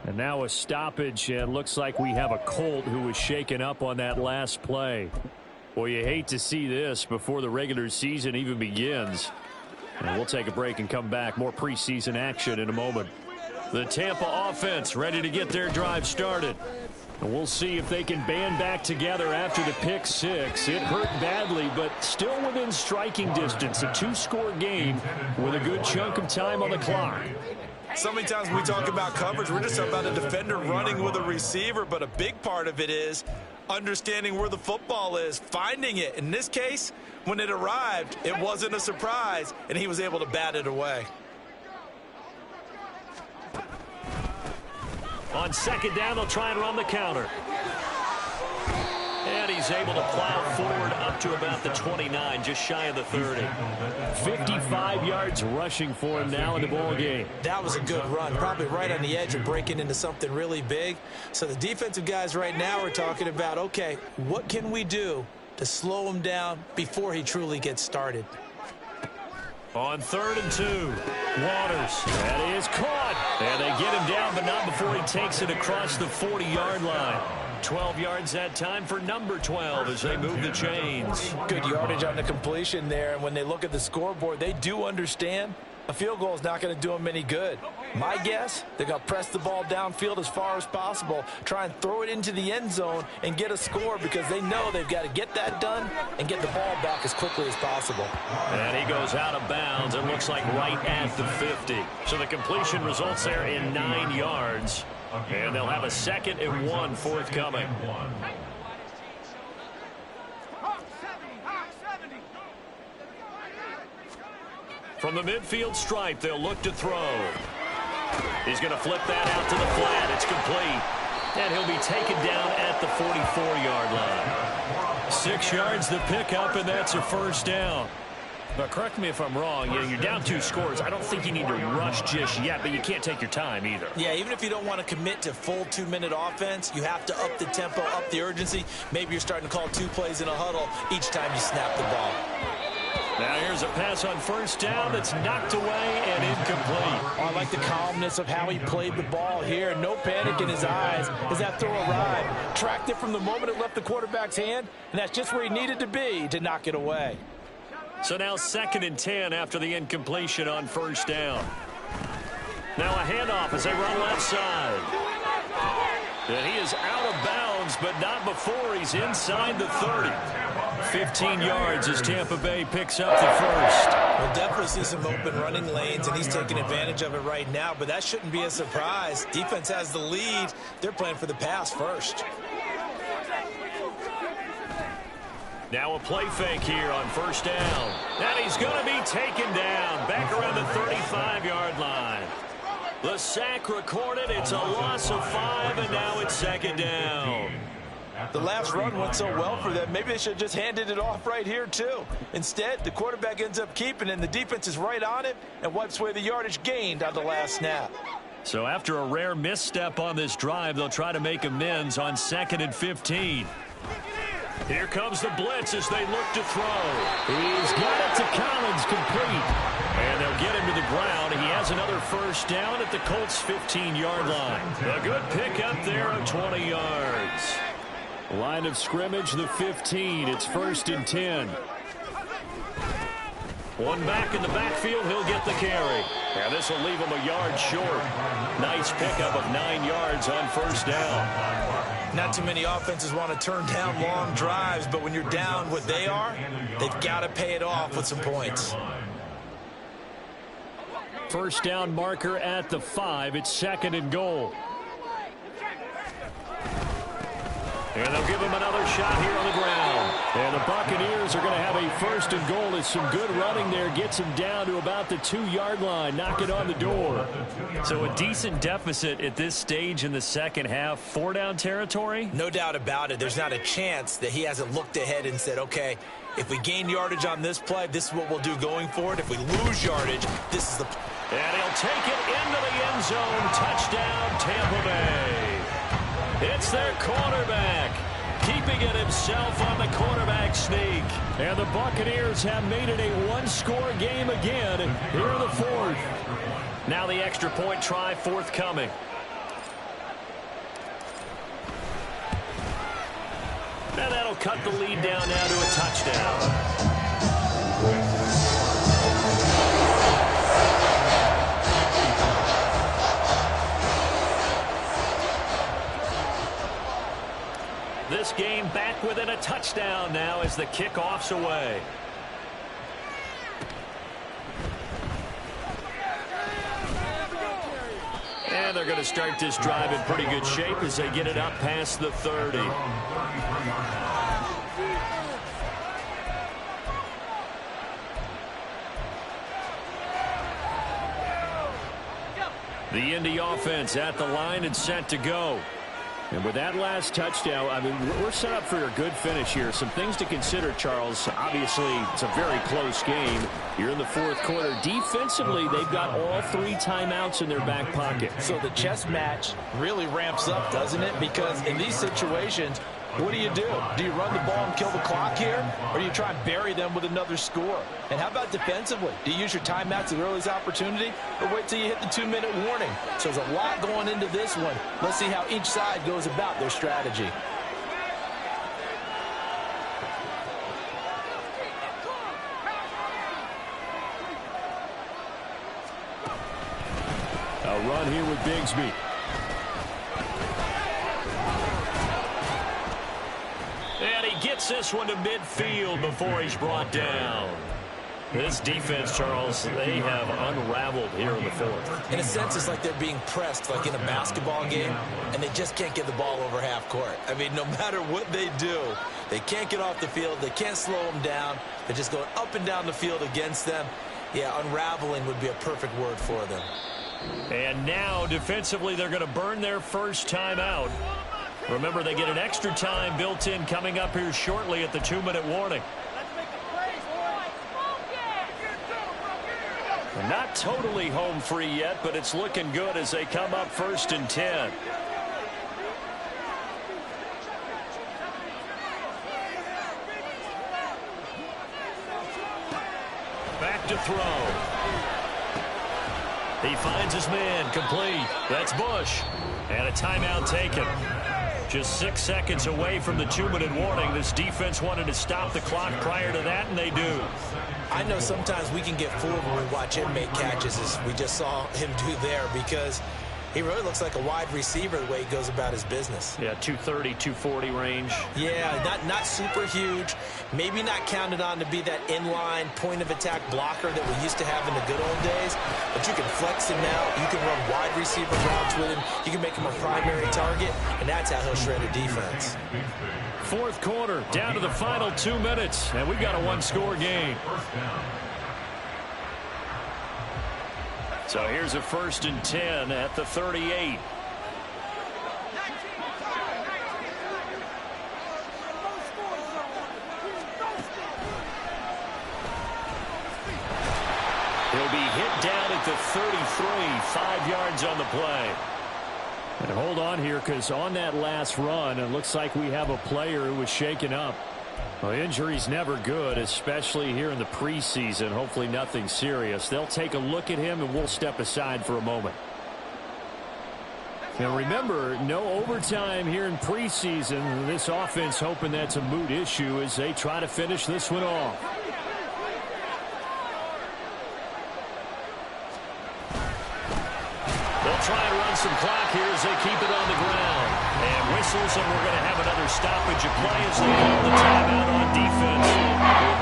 And now a stoppage, and looks like we have a Colt who was shaken up on that last play. Well, you hate to see this before the regular season even begins. And we'll take a break and come back. More preseason action in a moment. The Tampa offense ready to get their drive started. And we'll see if they can band back together after the pick 6. It hurt badly, but still within striking distance. A 2-score game with a good chunk of time on the clock. So many times when we talk about coverage, we're just talking about a defender running with a receiver, but a big part of it is understanding where the football is, finding it. In this case, when it arrived, it wasn't a surprise, and he was able to bat it away. On 2nd down, they'll try and run the counter. And he's able to plow forward up to about the 29, just shy of the 30. 55 yards rushing for him now in the ball game. That was a good run, probably right on the edge of breaking into something really big. So the defensive guys right now are talking about, okay, what can we do to slow him down before he truly gets started? On 3rd and 2, Waters. That is caught. And they get him down, but not before he takes it across the 40-yard line. 12 yards that time for number 12 as they move the chains. Good yardage on the completion there. And when they look at the scoreboard, they do understand A field goal is not going to do them any good. My guess, they're going to press the ball downfield as far as possible, try and throw it into the end zone and get a score because they know they've got to get that done and get the ball back as quickly as possible. And he goes out of bounds. It looks like right at the 50. So the completion results there in 9 yards. And they'll have a 2nd and 1 forthcoming. From the midfield stripe, they'll look to throw. He's going to flip that out to the flat. It's complete. And he'll be taken down at the 44-yard line. 6 yards the pickup, and that's a first down. But correct me if I'm wrong, you're down 2 scores. I don't think you need to rush just yet, but you can't take your time either. Yeah, even if you don't want to commit to full 2-minute offense, you have to up the tempo, up the urgency. Maybe you're starting to call 2 plays in a huddle each time you snap the ball. Now here's a pass on first down that's knocked away and incomplete. I like the calmness of how he played the ball here. No panic in his eyes as that throw arrived. Tracked it from the moment it left the quarterback's hand, and that's just where he needed to be to knock it away. So now 2nd and 10 after the incompletion on first down. Now a handoff as they run left side. And he is out of bounds, but not before he's inside the 30. 15 yards as Tampa Bay picks up the first. We'll definitely see some open running lanes, and he's taking advantage of it right now, but that shouldn't be a surprise. Defense has the lead. They're playing for the pass first. Now a play fake here on first down. And he's going to be taken down back around the 35-yard line. The sack recorded. It's a loss of 5, and now it's 2nd down. The last run went so well for them. Maybe they should have just handed it off right here, too. Instead, the quarterback ends up keeping it, and the defense is right on it and wipes away the yardage gained on the last snap. So after a rare misstep on this drive, they'll try to make amends on 2nd and 15. Here comes the blitz as they look to throw. He's got it to Collins, complete. And they'll get him to the ground. He has another first down at the Colts' 15-yard line. A good pickup there of 20 yards. Line of scrimmage, the 15. It's 1st and 10. One back in the backfield. He'll get the carry. And this will leave him a yard short. Nice pickup of 9 yards on first down. Not too many offenses want to turn down long drives, but when you're down what they are, they've got to pay it off with some points. First down marker at the 5. It's 2nd and goal. And they'll give him another shot here on the ground. And the Buccaneers are going to have a 1st and goal. As some good running there gets him down to about the 2-yard line. Knock it on the door. So a decent deficit at this stage in the second half. 4-down territory? No doubt about it. There's not a chance that he hasn't looked ahead and said, okay, if we gain yardage on this play, this is what we'll do going forward. If we lose yardage, this is the... And he'll take it into the end zone. Touchdown, Tampa Bay. It's their quarterback, keeping it himself on the quarterback sneak. And the Buccaneers have made it a 1-score game again here in the 4th. Now the extra point try forthcoming. And that'll cut the lead down now to a touchdown. This game back within a touchdown now as the kickoff's away. And they're going to start this drive in pretty good shape as they get it up past the 30. The Indy offense at the line and set to go. And with that last touchdown, I mean, we're set up for a good finish here. Some things to consider, Charles. Obviously, it's a very close game. You're in the 4th quarter. Defensively, they've got all 3 timeouts in their back pocket. So the chess match really ramps up, doesn't it? Because in these situations, what do? Do you run the ball and kill the clock here? Or do you try and bury them with another score? And how about defensively? Do you use your timeouts at the earliest opportunity? Or wait till you hit the 2-minute warning? So there's a lot going into this one. Let's see how each side goes about their strategy. run here with Bigsby. And he gets this one to midfield before he's brought down. This defense, Charles, they have unraveled here in the fourth. In a sense, it's like they're being pressed like in a basketball game, and they just can't get the ball over half court. I mean, no matter what they do, they can't get off the field. They can't slow them down. They're just going up and down the field against them. Yeah, unraveling would be a perfect word for them. And now, defensively, they're going to burn their first time out. Remember, they get an extra time built in coming up here shortly at the 2-minute warning. Not totally home free yet, but it's looking good as they come up 1st and 10. Back to throw. He finds his man, complete. That's Bush. And a timeout taken. Just 6 seconds away from the 2-minute warning. This defense wanted to stop the clock prior to that, and they do. I know sometimes we can get fooled when we watch him make catches, as we just saw him do there, because he really looks like a wide receiver the way he goes about his business. Yeah, 230, 240 range. Yeah, not super huge. Maybe not counted on to be that inline point-of-attack blocker that we used to have in the good old days, but you can flex him out. You can run wide receiver routes with him. You can make him a primary target, and that's how he'll shred a defense. Fourth quarter, down to the final 2 minutes, and we've got a one-score game. So here's a 1st and 10 at the 38. He'll be hit down at the 33, 5 yards on the play. And hold on here, because on that last run, it looks like we have a player who was shaken up. Well, injury's never good, especially here in the preseason. Hopefully nothing serious. They'll take a look at him, and we'll step aside for a moment. Now remember, no overtime here in preseason. This offense hoping that's a moot issue as they try to finish this one off. They'll try and run some clock here as they keep it on the ground. And whistles, and we're going to have another stoppage of play as they call the timeout on defense with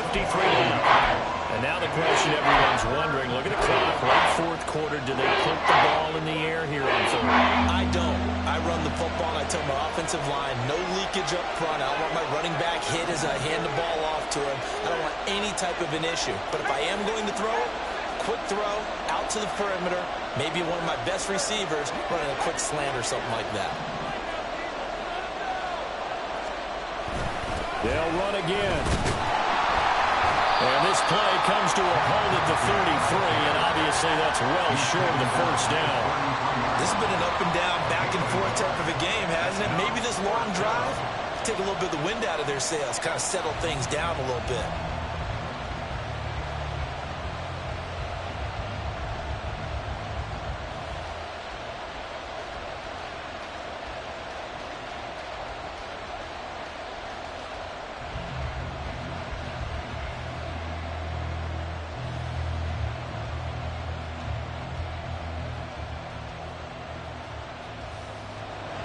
1:53 left. And now the question everyone's wondering, look at the clock, late fourth quarter, do they put the ball in the air here on third? I don't. I run the football, and I tell my offensive line, no leakage up front. I don't want my running back hit as I hand the ball off to him. I don't want any type of an issue. But if I am going to throw it, quick throw, out to the perimeter, maybe one of my best receivers running a quick slant or something like that. They'll run again. And this play comes to a halt at the 33, and obviously that's well short of the first down. This has been an up and down, back and forth type of a game, hasn't it? Maybe this long drive, take a little bit of the wind out of their sails, kind of settle things down a little bit.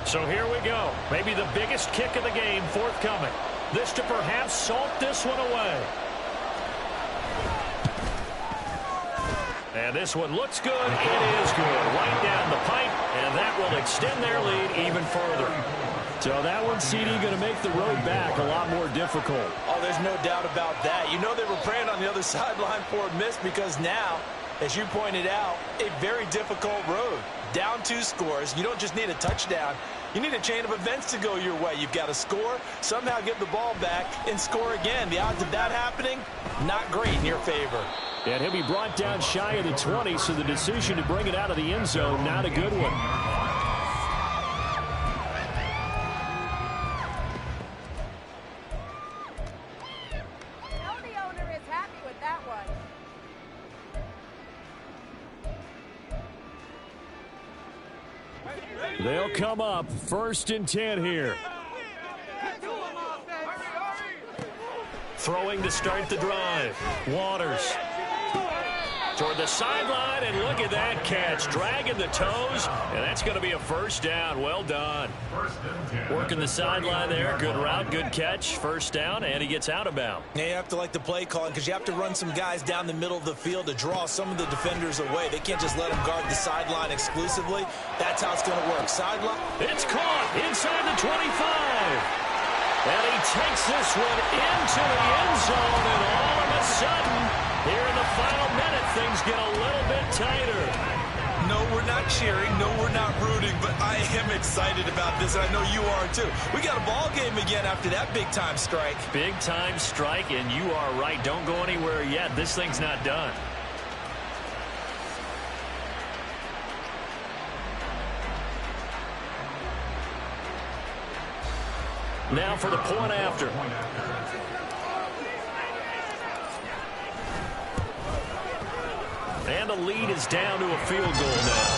So here we go. Maybe the biggest kick of the game forthcoming. This to perhaps salt this one away. And this one looks good. It is good. Right down the pipe, and that will extend their lead even further. So that one, CD, going to make the road back a lot more difficult. Oh, there's no doubt about that. You know they were praying on the other sideline for a miss, because now, as you pointed out, a very difficult road. Down 2 scores. You don't just need a touchdown. You need a chain of events to go your way. You've got to score, somehow get the ball back, and score again. The odds of that happening, not great in your favor. And he'll be brought down shy of the 20, so the decision to bring it out of the end zone, not a good one. They'll come up 1st and 10 here. Throwing to start the drive. Waters. Toward the sideline, and look at that catch. Dragging the toes, and that's going to be a first down. Well done. Working the sideline there. Good route, good catch. First down, and he gets out of bounds. Now you have to like the play calling because you have to run some guys down the middle of the field to draw some of the defenders away. They can't just let them guard the sideline exclusively. That's how it's going to work. Sideline. It's caught inside the 25. And he takes this one into the end zone, and all of a sudden, here in the final minute, things get a little bit tighter. No, we're not cheering. No, we're not rooting, but I am excited about this, and I know you are too. We got a ball game again after that big-time strike. Big-time strike, and you are right. Don't go anywhere yet. This thing's not done. Now for the point after. And the lead is down to a field goal now.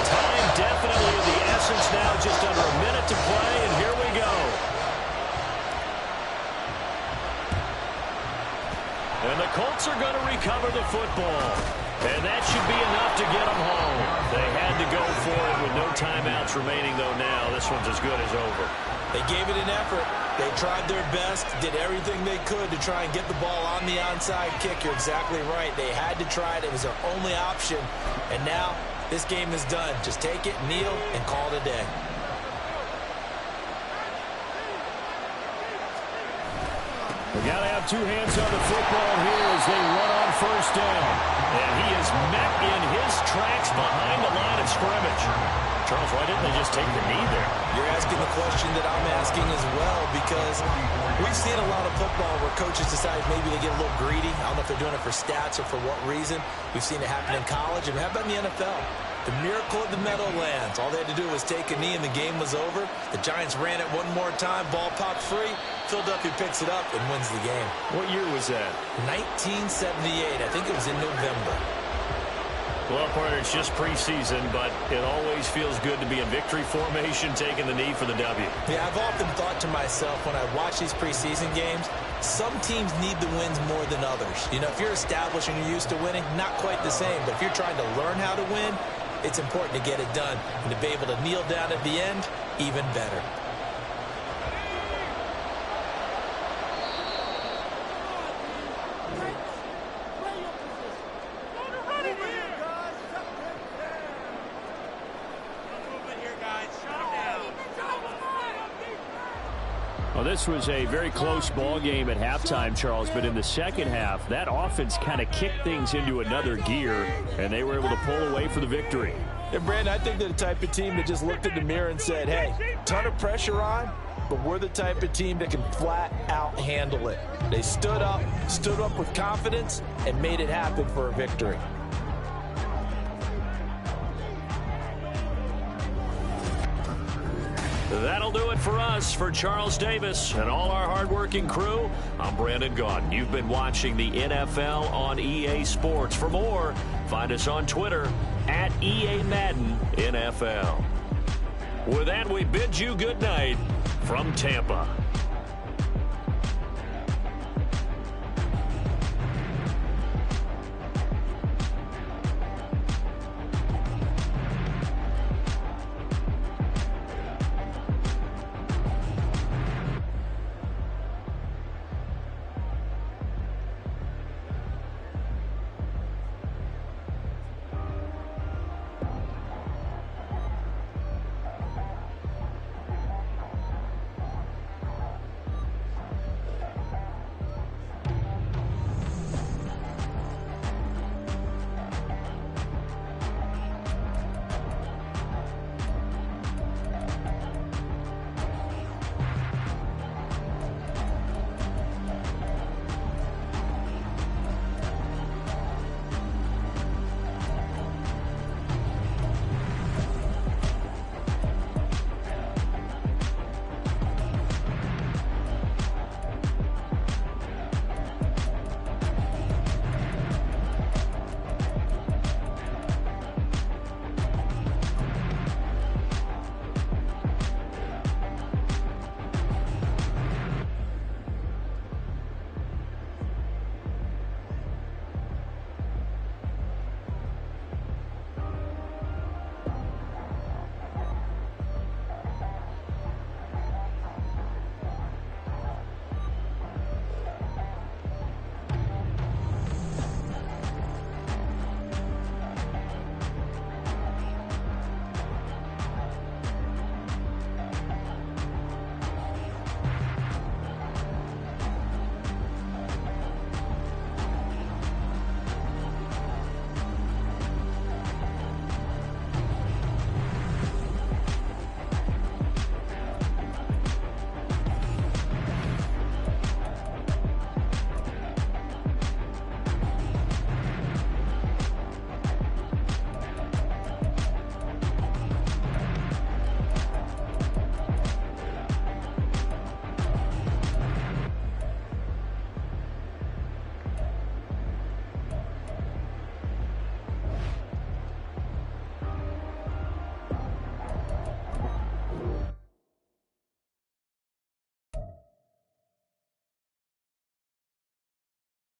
Time definitely of the essence now, just under a minute to play, and here we go. And the Colts are going to recover the football. And that should be enough to get them home. They had to go for it with no timeouts remaining, though now this one's as good as over. They gave it an effort. They tried their best, did everything they could to try and get the ball on the onside kick. You're exactly right. They had to try it. It was their only option. And now this game is done. Just take it, kneel, and call it a day. We got to have two hands on the football here as they run on first down. And he is met in his tracks behind the line of scrimmage. Charles, why didn't they just take the knee there? You're asking the question that I'm asking as well, because we've seen a lot of football where coaches decide maybe they get a little greedy. I don't know if they're doing it for stats or for what reason. We've seen it happen in college. And how about in the NFL? The miracle of the Meadowlands. All they had to do was take a knee and the game was over. The Giants ran it one more time. Ball popped free. Philadelphia picks it up and wins the game. What year was that? 1978. I think it was in November. Well, partner, it's just preseason, but it always feels good to be in victory formation, taking the knee for the W. Yeah, I've often thought to myself when I watch these preseason games, some teams need the wins more than others. You know, if you're established and you're used to winning, not quite the same. But if you're trying to learn how to win, it's important to get it done. And to be able to kneel down at the end, even better. Well, this was a very close ball game at halftime, Charles, but in the second half, that offense kind of kicked things into another gear, and they were able to pull away for the victory. And, Brandon, I think they're the type of team that just looked in the mirror and said, hey, ton of pressure on, but we're the type of team that can flat out handle it. They stood up with confidence, and made it happen for a victory. That'll do it for us. For Charles Davis and all our hardworking crew, I'm Brandon Gaudin. You've been watching the NFL on EA Sports. For more, find us on Twitter at EA Madden NFL. With that, we bid you good night from Tampa.